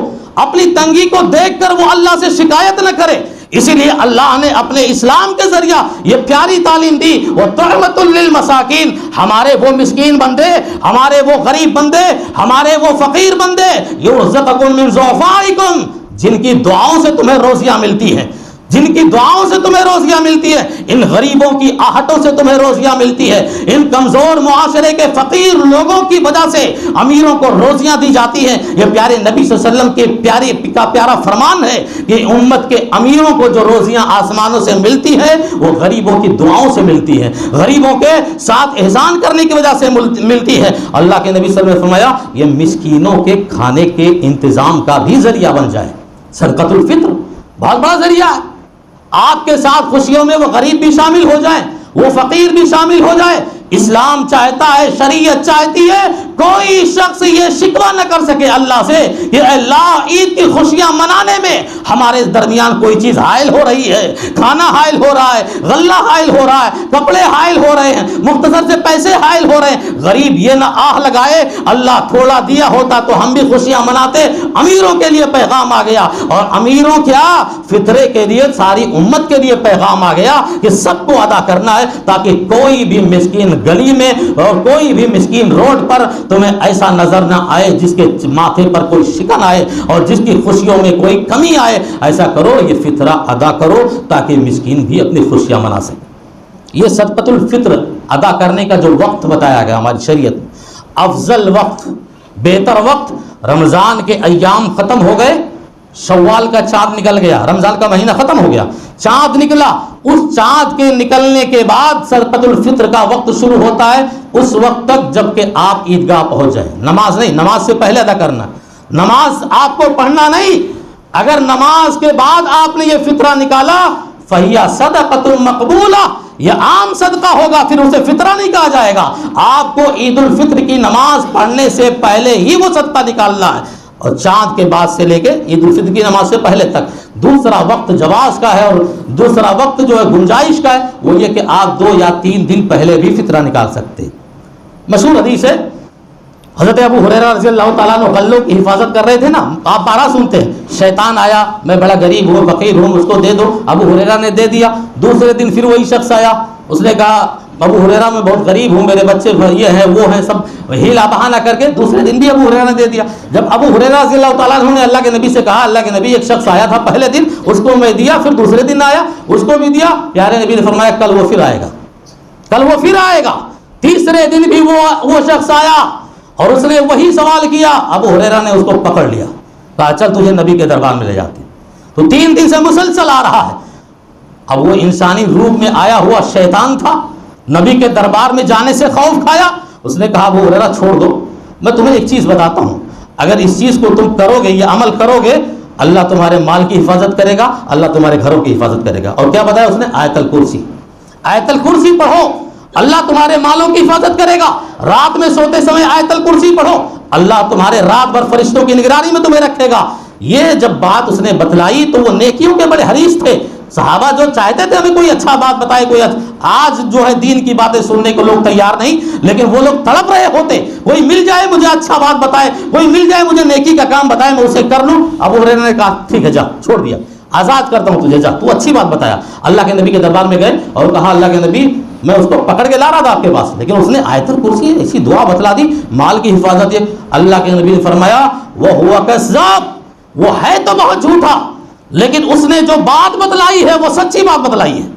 Speaker 3: اپنی تنگی کو دیکھ کر وہ اللہ سے شکایت نہ کرے۔ اسی لیے اللہ نے اپنے اسلام کے ذریعہ یہ پیاری تعلیم دی، وَطَعْمَةٌ لِّلْمَسَاكِينَ، ہمارے وہ مسکین بندے، ہمارے وہ غریب بندے، ہمارے وہ فقیر بندے، يُرْزَقُكُم مِّن ضُعَفَائِكُم، جن کی دعاؤں سے تمہیں روزیاں ملتی ہیں، جن کی دعاؤں سے تمہیں روزیاں ملتی ہے، ان غریبوں کی آہٹوں سے تمہیں روزیاں ملتی ہے، ان کمزور معاشرے کے فقیر لوگوں کی وجہ سے امیروں کو روزیاں دی جاتی ہیں۔ یہ پیارے نبی صلی اللہ علیہ وسلم کے پیارا فرمان ہے کہ امت کے امیروں کو جو روزیاں آسمانوں سے ملتی ہیں وہ غریبوں کی دعاؤں سے ملتی ہیں، غریبوں کے ساتھ احسان کرنے کی وجہ سے ملتی ہے۔ اللہ کے نبی صلی اللہ علیہ وسلم نے فرمایا یہ مسکینوں کے کھانے کے انتظام کا بھی ذریعہ بن جائے۔ صدقۃ الفطر بہت بڑا ذریعہ ہے، آپ کے ساتھ خوشیوں میں وہ غریب بھی شامل ہو جائیں، وہ فقیر بھی شامل ہو جائے۔ اسلام چاہتا ہے، شریعت چاہتی ہے کوئی شخص یہ شکوہ نہ کر سکے اللہ سے کہ اللہ عید کی خوشیاں منانے میں ہمارے درمیان کوئی چیز حائل ہو رہی ہے، کھانا حائل ہو رہا ہے، غلہ حائل ہو رہا ہے، کپڑے حائل ہو رہے ہیں، مختصر سے پیسے حائل ہو رہے ہیں۔ غریب یہ نہ آہ لگائے اللہ تھوڑا دیا ہوتا تو ہم بھی خوشیاں مناتے۔ امیروں کے لیے پیغام آ گیا، اور امیروں کیا فطرے کے لیے ساری امت کے لیے پیغام آ گیا کہ سب کو ادا کرنا ہے، تاکہ کوئی بھی مسکین گلی میں اور کوئی بھی مسکین روڈ پر تمہیں ایسا نظر نہ آئے جس کے ماتھے پر کوئی شکن آئے اور جس کی خوشیوں میں کوئی کمی آئے۔ ایسا کرو، یہ فطرہ ادا کرو تاکہ مسکین بھی اپنی خوشیاں منا سکے۔ یہ صدقۃ الفطر ادا کرنے کا جو وقت بتایا گیا ہماری شریعت میں، افضل وقت، بہتر وقت، رمضان کے ایام ختم ہو گئے، شوال کا چاند نکل گیا، رمضان کا مہینہ ختم ہو گیا، چاند نکلا، اس چاند کے نکلنے کے بعد صدقۃ الفطر کا وقت شروع ہوتا ہے، اس وقت تک جب کہ آپ عیدگاہ پہنچ جائیں۔ نماز نہیں، نماز سے پہلے ادا کرنا، نماز آپ کو پڑھنا نہیں۔ اگر نماز کے بعد آپ نے یہ فطرہ نکالا فَهِيَ صَدَقَةٌ مَقْبُولَةٌ، یہ عام صدقہ ہوگا، پھر اسے فطرہ نہیں کہا جائے گا۔ آپ کو عید الفطر کی نماز پڑھنے سے پہلے ہی وہ صدقہ نکالنا ہے، اور چاند کے بعد سے لے کے عید الفطر کی نماز سے پہلے تک دوسرا وقت جواز کا ہے، اور دوسرا وقت جو ہے گنجائش کا ہے وہ یہ کہ آپ 2 یا 3 دن پہلے بھی فطرہ نکال سکتے ہیں۔ مشہور حدیث ہے، حضرت ابو ہریرہ رضی اللہ تعالیٰ عنہ غلوں کی حفاظت کر رہے تھے نا، آپ بارہ سنتے ہیں، شیطان آیا، میں بڑا غریب ہوں فقیر ہوں اس کو دے دو، ابو ہریرہ نے دے دیا۔ دوسرے دن پھر وہی شخص آیا، اس نے کہا ابو ہریرہ میں بہت غریب ہوں، میرے بچے یہ ہیں وہ ہیں، سب ہیلا بہانہ کر کے دوسرے دن بھی ابو ہریرہ نے دے دیا۔ جب ابو ہریرہ رضی اللہ تعالیٰ عنہ نے اللہ کے نبی سے کہا، اللہ کے نبی ایک شخص آیا تھا پہلے دن، اس کو میں دیا، پھر دوسرے دن آیا اس کو بھی دیا، پیارے نبی نے فرمایا کل وہ پھر آئے گا، کل وہ پھر آئے گا۔ تیسرے دن بھی وہ شخص آیا اور اس نے وہی سوال کیا، ابو ہریرہ نے اس کو پکڑ لیا، کہا چل تجھے نبی کے دربار میں لے جاتے۔ تو 3 دن سے مسلسل آ رہا ہے۔ اب وہ انسانی روپ میں آیا ہوا شیطان تھا، نبی کے دربار میں جانے سے خوف کھایا، اس نے کہا ابو ہریرہ چھوڑ دو، میں تمہیں ایک چیز بتاتا ہوں، اگر اس چیز کو تم کرو گے، یہ عمل کرو گے، اللہ تمہارے مال کی حفاظت کرے گا، اللہ تمہارے گھروں کی حفاظت کرے گا۔ اور کیا بتایا اس نے؟ آیت الکرسی، آیت الکرسی پڑھو، اللہ تمہارے مالوں کی حفاظت کرے گا۔ رات میں سوتے سمے آیت الکرسی پڑھو، اللہ تمہارے رات بھر فرشتوں کی نگرانی میں تمہیں رکھے گا۔ یہ جب بات اس نے بتلائی تو وہ نیکیوں کے بڑے حریص تھے، صحابہ جو چاہتے تھے ہمیں کوئی اچھا بات بتائے، کوئی آج جو ہے دین کی باتیں سننے کو لوگ تیار نہیں، لیکن وہ لوگ تڑپ رہے ہوتے، کوئی مل جائے مجھے اچھا بات بتائے، کوئی مل جائے مجھے نیکی کا کام بتائے، میں اسے کر لوں۔ ابو ہریرہ نے کہا ٹھیک ہے جا، چھوڑ دیا، آزاد کرتا ہوں تجھے، جا تو اچھی بات بتایا۔ اللہ کے نبی کے دربار میں گئے اور کہا اللہ کے نبی میں اس کو پکڑ کے لا رہا تھا آپ کے پاس، لیکن اس نے آیت الکرسی ایسی دعا بتلا دی، مال کی حفاظت۔ اللہ کے نبی نے فرمایا وہ ہوا کذاب، وہ ہے تو بہت جھوٹا، لیکن اس نے جو بات بتلائی ہے وہ سچی بات بتلائی ہے۔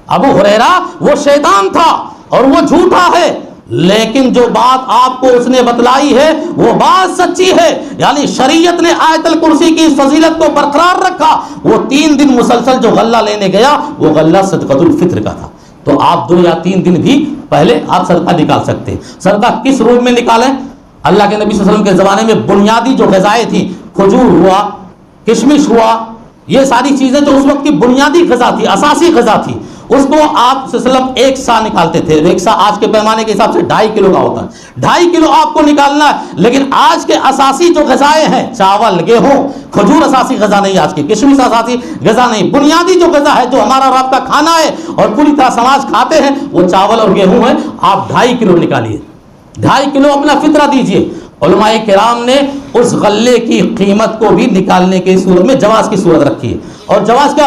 Speaker 3: ابو ہریرہ وہ شیطان تھا اور وہ جھوٹا ہے، لیکن جو بات آپ کو اس نے بتلائی ہے وہ بات سچی ہے۔ یعنی شریعت نے آیت الکرسی کی فضیلت کو برقرار رکھا۔ وہ 3 دن مسلسل جو غلہ لینے گیا وہ غلہ صدقۃ الفطر کا تھا، تو آپ 2 یا 3 دن بھی پہلے آپ صدقہ نکال سکتے ہیں۔ صدقہ کس روپ میں نکالیں؟ اللہ کے نبی صلی اللہ علیہ وسلم کے زمانے میں بنیادی جو غذائیں تھیں، کھجور ہوا، کشمش ہوا، یہ ساری چیزیں جو اس وقت کی بنیادی غذا تھی، اساسی غذا تھی، اس کو آپ صلی اللہ علیہ وسلم 1 سا نکالتے تھے۔ 1 سا آج کے پیمانے کے حساب سے 2.5 کلو کا ہوتا ہے، 2.5 کلو آپ کو نکالنا ہے۔ لیکن آج کے اساسی جو غذائیں ہیں، چاول، گیہوں، کھجور اساسی غذا نہیں، آج کی کشمش اساسی غذا نہیں، بنیادی جو غذا ہے جو ہمارا رات کا کھانا ہے اور پوری طرح سماج کھاتے ہیں وہ چاول اور گیہوں ہے۔ آپ 2.5 کلو نکالیے، 2.5 کلو اپنا فطرہ دیجئے۔ علماء کرام نے اس غلے کی قیمت کو بھی نکالنے کی صورت میں جواز کی صورت رکھی ہے۔ اور جواز کیا،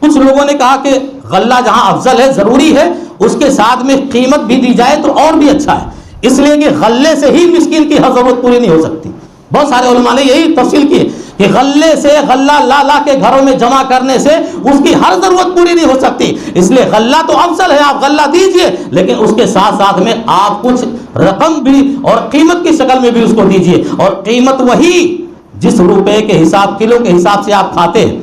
Speaker 3: کچھ لوگوں نے کہا کہ غلہ جہاں افضل ہے، ضروری ہے اس کے ساتھ میں قیمت بھی دی جائے تو اور بھی اچھا ہے، اس لیے کہ غلے سے ہی مسکین کی ہر ضرورت پوری نہیں ہو سکتی۔ بہت سارے علماء نے یہی تفصیل کی کہ غلے سے غلہ لا کے گھروں میں جمع کرنے سے اس کی ہر ضرورت پوری نہیں ہو سکتی، اس لیے غلہ تو افضل ہے، آپ غلہ دیجئے، لیکن اس کے ساتھ ساتھ میں آپ کچھ رقم بھی اور قیمت کی شکل میں بھی اس کو دیجئے، اور قیمت وہی جس روپے کے حساب، کلو کے حساب سے آپ کھاتے ہیں۔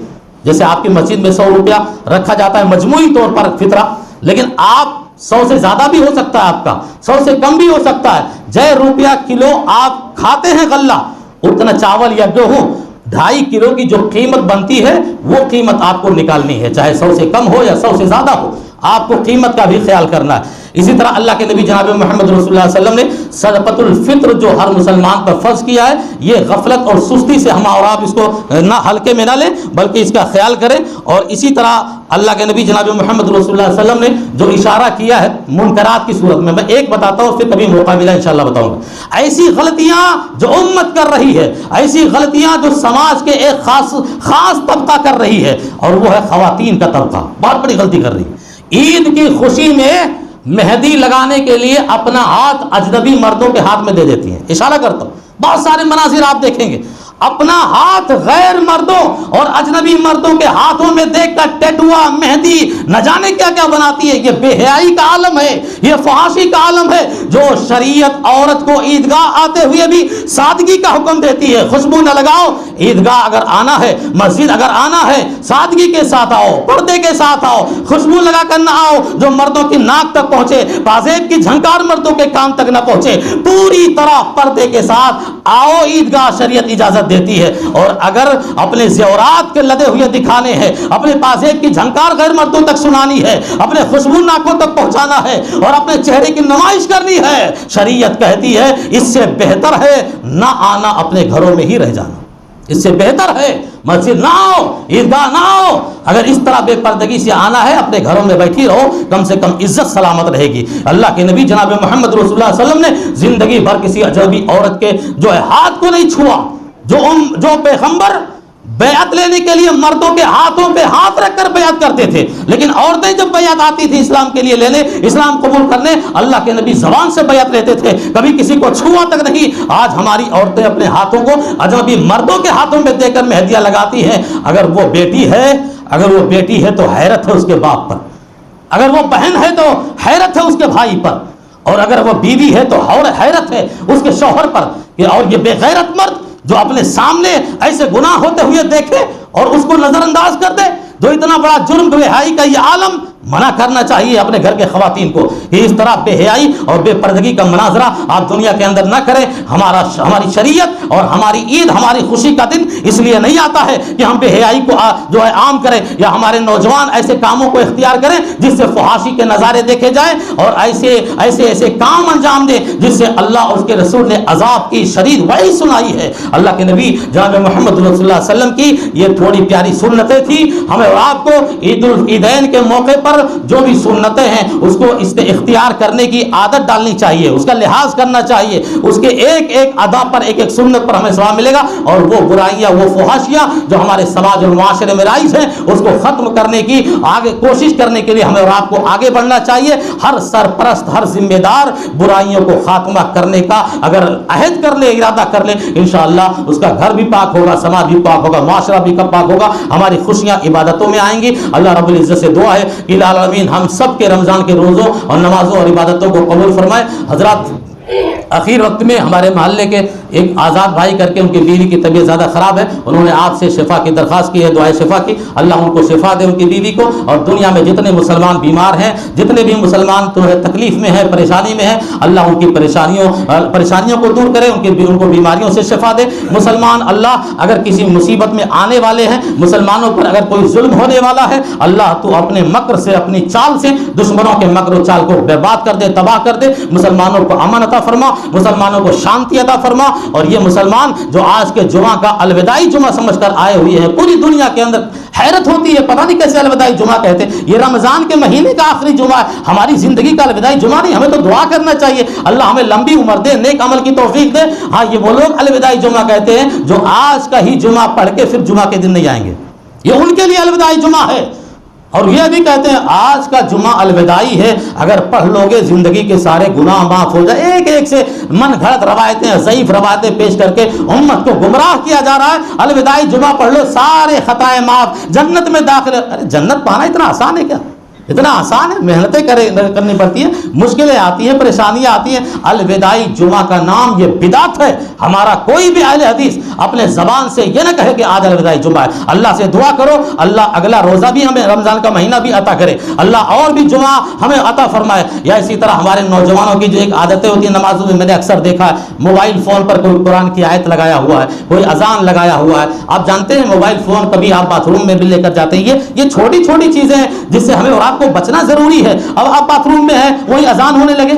Speaker 3: جیسے آپ کی مسجد میں 100 روپیہ رکھا جاتا ہے مجموعی طور پر فطرہ، لیکن آپ 100 سے زیادہ بھی ہو سکتا ہے، آپ کا 100 سے کم بھی ہو سکتا ہے۔ جے روپیہ کلو آپ کھاتے ہیں غلہ، اتنا چاول یا گیہوں 2.5 کلو کی جو قیمت بنتی ہے وہ قیمت آپ کو نکالنی ہے، چاہے 100 سے کم ہو یا 100 سے زیادہ ہو، آپ کو قیمت کا بھی خیال کرنا ہے۔ اسی طرح اللہ کے نبی جناب محمد رسول اللہ صلی اللہ علیہ وسلم نے صدقۃ الفطر جو ہر مسلمان پر فرض کیا ہے، یہ غفلت اور سستی سے ہم اور آپ اس کو نہ ہلکے میں نہ لیں بلکہ اس کا خیال کریں۔ اور اسی طرح اللہ کے نبی جناب محمد رسول اللہ صلی اللہ علیہ وسلم نے جو اشارہ کیا ہے منکرات کی صورت میں ایک بتاتا ہوں، پھر کبھی موقع ملا انشاءاللہ بتاؤں گا۔ ایسی غلطیاں جو امت کر رہی ہے، ایسی غلطیاں جو سماج کے ایک خاص طبقہ کر رہی ہے، اور وہ ہے خواتین کا طبقہ، بہت بڑی غلطی کر رہی ہے۔ عید کی خوشی میں مہندی لگانے کے لیے اپنا ہاتھ اجنبی مردوں کے ہاتھ میں دے دیتی ہیں، اشارہ کرتا ہوں، بہت سارے مناظر آپ دیکھیں گے، اپنا ہاتھ غیر مردوں اور اجنبی مردوں کے ہاتھوں میں دیکھ کر ٹیٹوا، مہندی، نہ جانے کیا کیا بناتی ہے۔ یہ بے حیائی کا عالم ہے، یہ فحاشی کا عالم ہے، جو شریعت عورت کو عیدگاہ آتے ہوئے بھی سادگی کا حکم دیتی ہے۔ خوشبو نہ لگاؤ، عیدگاہ اگر آنا ہے، مسجد اگر آنا ہے، سادگی کے ساتھ آؤ، پردے کے ساتھ آؤ، خوشبو لگا کر نہ آؤ جو مردوں کی ناک تک پہنچے، پازیب کی جھنکار مردوں کے کان تک نہ پہنچے، پوری طرح پردے کے ساتھ آؤ، عیدگاہ شریعت اجازت دیتی ہے۔ اور اگر اپنے زیورات کے لدے ہوئے دکھانے ہیں، اپنے پازیب کی جھنکار غیر مردوں تک سنانی ہے، اپنے خوشبو ناکوں تک پہنچانا ہے، اور اپنے چہرے کی نمائش کرنی ہے، شریعت کہتی ہے اس سے بہتر ہے نہ آنا، اپنے گھروں میں ہی رہ جانا۔ اس سے بہتر ہے مسجد نہ آؤ، عیدگاہ نہ آؤ۔ اگر اس طرح بے پردگی سے آنا ہے اپنے گھروں میں بیٹھی رہو، کم سے کم عزت سلامت رہے گی۔ اللہ کے نبی جناب محمد رسول اللہ صلی اللہ علیہ وسلم نے زندگی بھر کسی اجنبی عورت کے جو ہے ہاتھ کو نہیں چھوا۔ جو پیغمبر بیعت لینے کے لیے مردوں کے ہاتھوں پہ ہاتھ رکھ کر بیعت کرتے تھے، لیکن عورتیں جب بیعت آتی تھی اسلام کے لیے لینے، اسلام قبول کرنے، اللہ کے نبی زبان سے بیعت لیتے تھے، کبھی کسی کو چھوا تک نہیں۔ آج ہماری عورتیں اپنے ہاتھوں کو اجنبی مردوں کے ہاتھوں میں دے کر مہدیاں لگاتی ہیں۔ اگر وہ بیٹی ہے تو حیرت ہے اس کے باپ پر، اگر وہ بہن ہے تو حیرت ہے اس کے بھائی پر، اور اگر وہ بیوی ہے تو حیرت ہے اس کے شوہر پر۔ اور یہ بے غیرت مرد جو اپنے سامنے ایسے گناہ ہوتے ہوئے دیکھے اور اس کو نظر انداز کر دے، جو اتنا بڑا جرم بے حیائی کا یہ عالم، منع کرنا چاہیے اپنے گھر کے خواتین کو کہ اس طرح بے حیائی اور بے پردگی کا مناظرہ آپ دنیا کے اندر نہ کریں۔ ہماری شریعت اور ہماری عید، ہماری خوشی کا دن اس لیے نہیں آتا ہے کہ ہم بے حیائی کو جو ہے عام کریں، یا ہمارے نوجوان ایسے کاموں کو اختیار کریں جس سے فحاشی کے نظارے دیکھے جائیں اور ایسے کام انجام دیں جس سے اللہ اور اس کے رسول نے عذاب کی شدید وعید سنائی ہے۔ اللہ کے نبی جناب محمد صلی اللہ علیہ وسلم کی یہ تھوڑی پیاری سنتیں تھیں۔ ہمیں اور آپ کو عید العیدین کے موقع پر جو بھی سنتیں ہیں اس کو اختیار کرنے کی عادت ڈالنی چاہیے، اس کا لحاظ کرنا چاہیے، اس کے ایک ایک ادا پر، ایک ایک سنت پر ہمیں ثواب ملے گا، اور وہ برائیاں، وہ فحاشیاں جو ہمارے سماج اور معاشرے میں رائج ہیں اس کو ختم کرنے کی کوشش کرنے کے لیے ہمیں اور آپ کو آگے بڑھنا چاہیے۔ ہر سرپرست، ہر ذمہ دار برائیوں کو خاتمہ کرنے کا اگر عہد کر لے، ارادہ کر لے، انشاءاللہ اس کا گھر بھی پاک ہوگا، سماج بھی پاک ہوگا، معاشرہ بھی پاک ہوگا، ہماری خوشیاں عبادتوں میں آئیں گی۔ اللہ رب العزت سے دعا ہے کہ العالمین ہم سب کے رمضان کے روزوں اور نمازوں اور عبادتوں کو قبول فرمائے۔ حضرات، اخیر وقت میں ہمارے محلے کے ایک آزاد بھائی کر کے ان کی بیوی کی طبیعت زیادہ خراب ہے، انہوں نے آپ سے شفا کی درخواست کی ہے، دعائے شفا کی۔ اللہ ان کو شفا دے، ان کی بیوی کو، اور دنیا میں جتنے مسلمان بیمار ہیں، جتنے بھی مسلمان تکلیف میں ہیں، پریشانی میں ہیں، اللہ ان کی پریشانیوں کو دور کرے، ان کو بیماریوں سے شفا دے۔ مسلمان اللہ اگر کسی مصیبت میں آنے والے ہیں، مسلمانوں پر اگر کوئی ظلم ہونے والا ہے، اللہ تو اپنے مکر سے، اپنی چال سے دشمنوں کے مکر و چال کو برباد کر دے، تباہ کر دے۔ مسلمانوں کو امن عطا فرما، مسلمانوں کو شانتی عطا فرما، اور یہ مسلمان جو آج کے جمعہ کا الوداعی جمعہ سمجھ کر آئے ہوئے ہیں، پوری دنیا کے اندر حیرت ہوتی ہے، پتہ نہیں کیسے الوداعی جمعہ کہتے ہیں۔ یہ رمضان کے مہینے کا آخری جمعہ ہے، ہماری زندگی کا الوداعی جمعہ نہیں۔ ہمیں تو دعا کرنا چاہیے اللہ ہمیں لمبی عمر دے، نیک عمل کی توفیق دے۔ ہاں، یہ وہ لوگ الوداعی جمعہ کہتے ہیں جو آج کا ہی جمعہ پڑھ کے پھر جمعہ کے دن نہیں آئیں گے، یہ ان کے لیے الوداعی جمعہ ہے۔ اور یہ بھی کہتے ہیں آج کا جمعہ الوداعی ہے، اگر پڑھ لو گے زندگی کے سارے گناہ معاف ہو جائے۔ ایک ایک سے من گھڑت روایتیں، ضعیف روایتیں پیش کر کے امت کو گمراہ کیا جا رہا ہے۔ الوداعی جمعہ پڑھ لو، سارے خطائیں معاف، جنت میں داخل۔ ارے جنت پانا اتنا آسان ہے کیا؟ اتنا آسان ہے؟ محنتیں کرنی پڑتی ہیں، مشکلیں آتی ہیں، پریشانیاں آتی ہیں۔ الوداعی جمعہ کا نام یہ بدعت ہے۔ ہمارا کوئی بھی اہل حدیث اپنے زبان سے یہ نہ کہے کہ آج الوداعی جمعہ ہے۔ اللہ سے دعا کرو اللہ اگلا روزہ بھی ہمیں، رمضان کا مہینہ بھی عطا کرے، اللہ اور بھی جمعہ ہمیں عطا فرمائے۔ یا اسی طرح ہمارے نوجوانوں کی جو ایک عادتیں ہوتی ہیں نمازوں میں، میں نے اکثر دیکھا ہے موبائل فون پر کوئی قرآن کی آیت لگایا ہوا ہے، کوئی اذان لگایا ہوا ہے۔ آپ جانتے ہیں موبائل فون کبھی آپ باتھ روم میں بھی لے کر جاتے ہیں، یہ چھوٹی چھوٹی چیزیں ہیں جس سے ہمیں اور آپ کو بچنا ضروری ہے۔ اب آپ باتھ روم میں ہیں، وہی اذان ہونے لگے،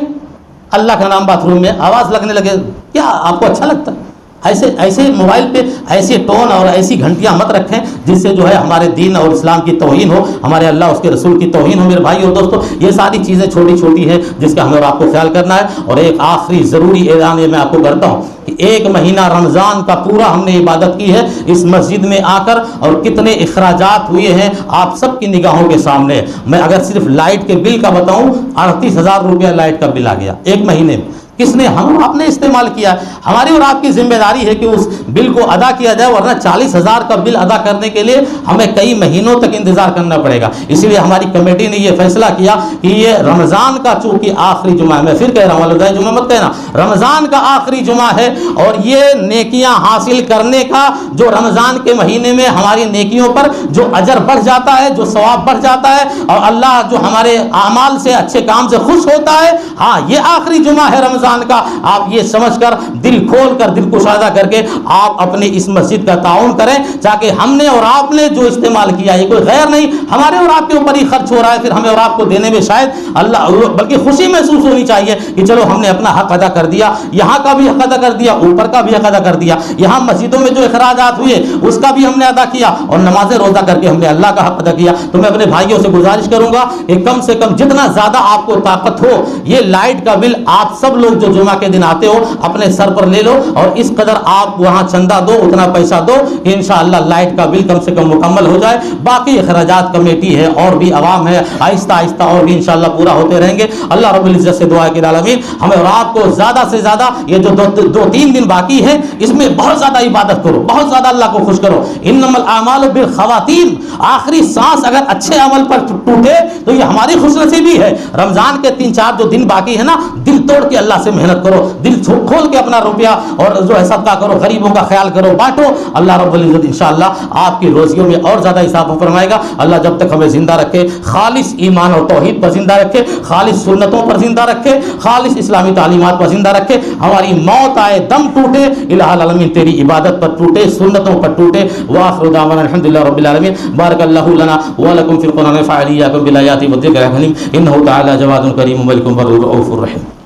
Speaker 3: اللہ کا نام باتھ روم میں آواز لگنے لگے، کیا آپ کو اچھا لگتا ہے؟ ایسے موبائل پہ ایسے ٹون اور ایسی گھنٹیاں مت رکھیں جس سے جو ہے ہمارے دین اور اسلام کی توہین ہو، ہمارے اللہ اس کے رسول کی توہین ہو۔ میرے بھائی اور دوستو، یہ ساری چیزیں چھوٹی چھوٹی ہیں جس کا ہمیں اور آپ کو خیال کرنا ہے۔ اور ایک آخری ضروری اعلان یہ میں آپ کو کرتا ہوں کہ ایک مہینہ رمضان کا پورا ہم نے عبادت کی ہے اس مسجد میں آ کر، اور کتنے اخراجات ہوئے ہیں آپ سب کی نگاہوں کے سامنے۔ میں اگر صرف لائٹ کے بل کا بتاؤں، 38,000 روپیہ لائٹ کا بل آ گیا ایک مہینے میں۔ کس نے؟ ہم آپ نے استعمال کیا۔ ہماری اور آپ کی ذمہ داری ہے کہ اس بل کو ادا کیا جائے، ورنہ 40,000 کا بل ادا کرنے کے لیے ہمیں کئی مہینوں تک انتظار کرنا پڑے گا۔ اسی لیے ہماری کمیٹی نے یہ فیصلہ کیا کہ یہ رمضان کا چونکہ آخری جمعہ ہے، میں پھر کہہ رہا ہوں الوداعی جمعہ مت کہنا، رمضان کا آخری جمعہ ہے، اور یہ نیکیاں حاصل کرنے کا جو رمضان کے مہینے میں ہماری نیکیوں پر جو اجر بڑھ جاتا ہے، جو ثواب بڑھ جاتا ہے، اور اللہ جو ہمارے اعمال سے، اچھے کام سے خوش ہوتا ہے، ہاں یہ آخری جمعہ ہے رمضان رمضان کا آپ یہ سمجھ کر دل کھول کر دل کشادہ کر کے آپ اپنے اس مسجد کا تعاون کریں، تاکہ ہم نے اور آپ نے جو استعمال کیا ہے کوئی غیر نہیں، ہمارے اور آپ کے اوپر ہی خرچ ہو رہا ہے، پھر ہمیں اور آپ کو دینے میں شاید اللہ بلکہ خوشی محسوس ہونی چاہیے کہ چلو ہم نے اپنا حق ادا کر دیا، یہاں کا بھی حق ادا کر دیا، اوپر کا بھی حق ادا کر دیا، یہاں مسجدوں میں جو اخراجات ہوئے اس کا بھی ہم نے ادا کیا، اور نماز روزہ کر کے ہم نے اللہ کا حق ادا کیا۔ تو میں اپنے بھائیوں سے گزارش کروں گا کہ کم سے کم جتنا زیادہ آپ کو طاقت ہو یہ لائٹ کا بل آپ سب لوگ جو جمعہ کے دن آتے ہو اپنے سر پر لے لو، اور اس قدر آپ وہاں چندہ دو، اتنا پیسہ دو کہ انشاءاللہ لائٹ کا بل کم سے کم مکمل ہو جائے۔ باقی اخراجات کمیٹی ہے اور بھی عوام ہے، آہستہ آہستہ اور بھی انشاءاللہ پورا ہوتے رہیں گے۔ اللہ رب العزت سے دعا ہے کہ العالمین ہمیں اور آپ کو زیادہ سے زیادہ یہ جو دو تین دن باقی ہے اس میں بہت زیادہ عبادت کرو، بہت زیادہ اللہ کو خوش کرو۔ انما الاعمال بالخواتیم، آخری سانس اگر اچھے عمل پر ٹوٹے تو یہ ہماری خوش نصیبی ہے۔ رمضان کے 3-4 جو دن باقی ہے نا، دل توڑ کے اللہ سے محنت کرو، دل کھول کے اپنا روپیہ اور جو ہے صدقہ کرو، غریبوں کا خیال کرو، بانٹو۔ اللہ رب العزت انشاءاللہ آپ کی روزیوں میں اور زیادہ اضافہ فرمائے گا۔ اللہ جب تک ہمیں زندہ رکھے، خالص ایمان اور توحید پر زندہ رکھے، خالص سنتوں پر زندہ رکھے، خالص اسلامی تعلیمات پر زندہ رکھے، ہماری موت آئے دم ٹوٹے الہ العالمین تیری عبادت پر ٹوٹے، سنتوں پر ٹوٹے۔ وآخر دعوانا الحمدللہ رب العالمین۔ بارک اللہ لنا ولکم فی القرآن، ونفعني وإياكم بالآیات والذکر الحکیم، انہ تعالی جواد کریم ملک بر رؤوف رحیم۔